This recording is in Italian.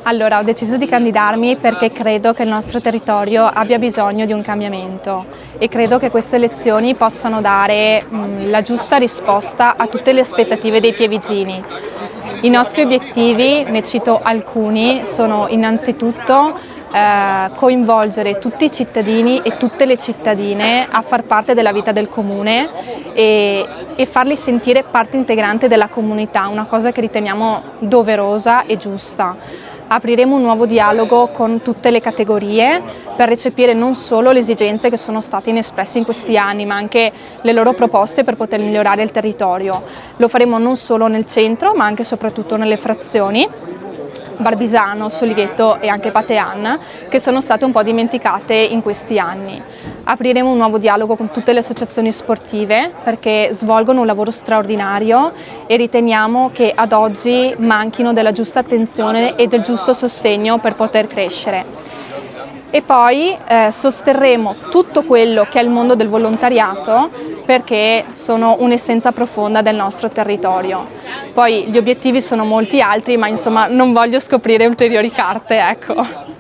Allora, ho deciso di candidarmi perché credo che il nostro territorio abbia bisogno di un cambiamento e credo che queste elezioni possano dare la giusta risposta a tutte le aspettative dei pievigini. I nostri obiettivi, ne cito alcuni, sono innanzitutto coinvolgere tutti i cittadini e tutte le cittadine a far parte della vita del comune e farli sentire parte integrante della comunità, una cosa che riteniamo doverosa e giusta. Apriremo un nuovo dialogo con tutte le categorie per recepire non solo le esigenze che sono state inespresse in questi anni, ma anche le loro proposte per poter migliorare il territorio. Lo faremo non solo nel centro, ma anche e soprattutto nelle frazioni Barbisano, Soliveto e anche Patean, che sono state un po' dimenticate in questi anni. Apriremo un nuovo dialogo con tutte le associazioni sportive perché svolgono un lavoro straordinario e riteniamo che ad oggi manchino della giusta attenzione e del giusto sostegno per poter crescere. E poi sosterremo tutto quello che è il mondo del volontariato perché sono un'essenza profonda del nostro territorio. Poi gli obiettivi sono molti altri, ma insomma non voglio scoprire ulteriori carte, ecco.